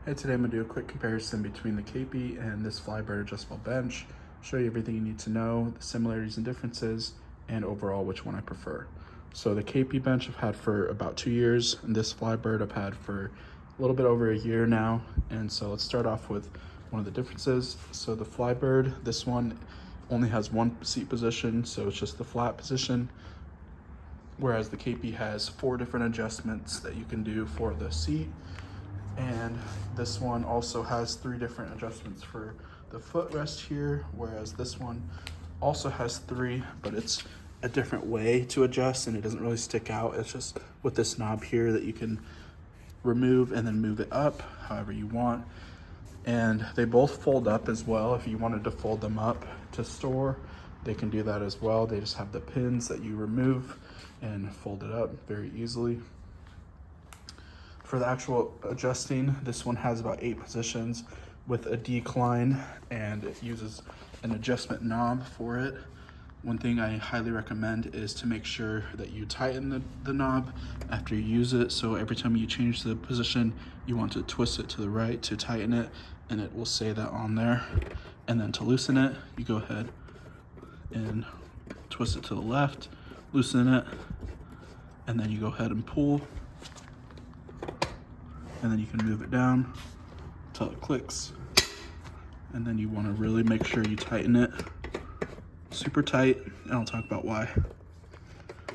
Hey, today I'm going to do a quick comparison between the Keppi and this Flybird adjustable bench, show you everything you need to know, the similarities and differences, and overall which one I prefer. So the Keppi bench I've had for about 2 years, and this Flybird I've had for a little bit over a year now. And so let's start off with one of the differences. So the Flybird, this one only has one seat position, so it's just the flat position, whereas the Keppi has 4 different adjustments that you can do for the seat. And this one also has 3 different adjustments for the footrest here, whereas this one also has 3, but it's a different way to adjust and it doesn't really stick out. It's just with this knob here that you can remove and then move it up however you want. And they both fold up as well. If you wanted to fold them up to store, they can do that as well. They just have the pins that you remove and fold it up very easily. For the actual adjusting, this one has about 8 positions with a decline, and it uses an adjustment knob for it. One thing I highly recommend is to make sure that you tighten the knob after you use it. So every time you change the position, you want to twist it to the right to tighten it, and it will say that on there. And then to loosen it, you go ahead and twist it to the left, loosen it, and then you go ahead and pull. And then you can move it down until it clicks. And then you want to really make sure you tighten it super tight, and I'll talk about why.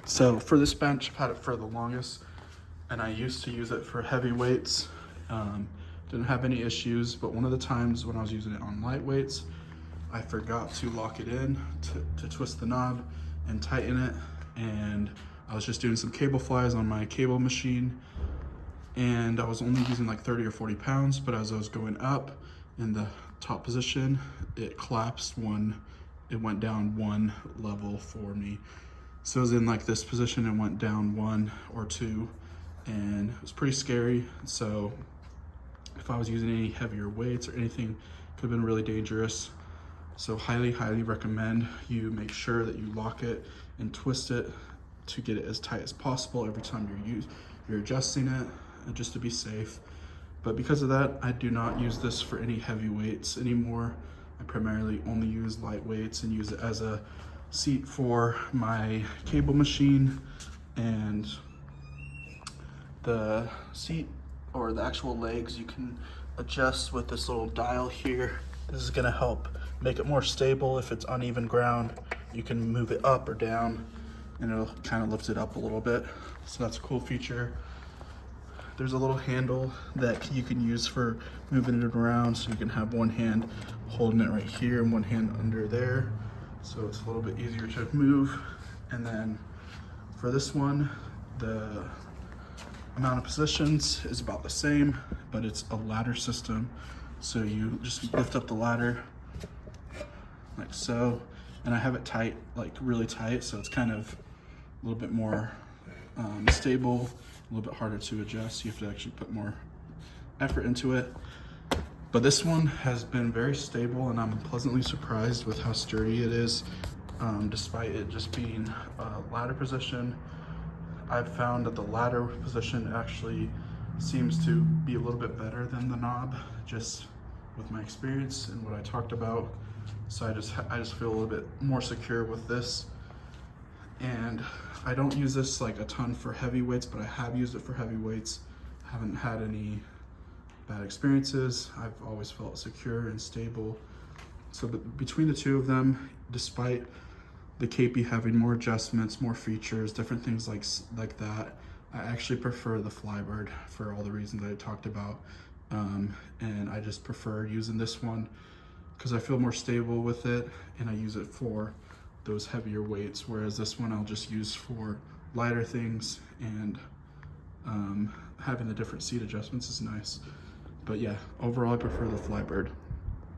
So for this bench, I've had it for the longest, and I used to use it for heavy weights. Didn't have any issues, but one of the times when I was using it on light weights, I forgot to lock it in to twist the knob and tighten it, and I was just doing some cable flies on my cable machine, and I was only using like 30 or 40 pounds, but as I was going up in the top position, it collapsed it went down 1 level for me. So it was in like this position and went down 1 or 2, and it was pretty scary. So if I was using any heavier weights or anything, it could have been really dangerous. So highly recommend you make sure that you lock it and twist it to get it as tight as possible every time you're adjusting it, just to be safe. But because of that, I do not use this for any heavy weights anymore. I primarily only use light weights and use it as a seat for my cable machine. And the seat, or the actual legs, you can adjust with this little dial here. This is gonna help make it more stable. If it's uneven ground, you can move it up or down and it'll kind of lift it up a little bit. So that's a cool feature. There's a little handle that you can use for moving it around, so you can have one hand holding it right here and one hand under there, so it's a little bit easier to move. And then for this one, the amount of positions is about the same, but it's a ladder system. So you just lift up the ladder like so, and I have it tight, like really tight, so it's kind of a little bit more stable, a little bit harder to adjust. You have to actually put more effort into it. But this one has been very stable, and I'm pleasantly surprised with how sturdy it is, despite it just being a ladder position. I've found that the ladder position actually seems to be a little bit better than the knob, just with my experience and what I talked about. So I just feel a little bit more secure with this. And I don't use this like a ton for heavy weights, but I have used it for heavy weights. Haven't had any bad experiences. I've always felt secure and stable. So between the two of them, despite the Keppi having more adjustments, more features, different things like that, I actually prefer the Flybird for all the reasons I talked about. And I just prefer using this one because I feel more stable with it, and I use it for those heavier weights, whereas this one I'll just use for lighter things, and having the different seat adjustments is nice. But yeah, overall I prefer the Flybird.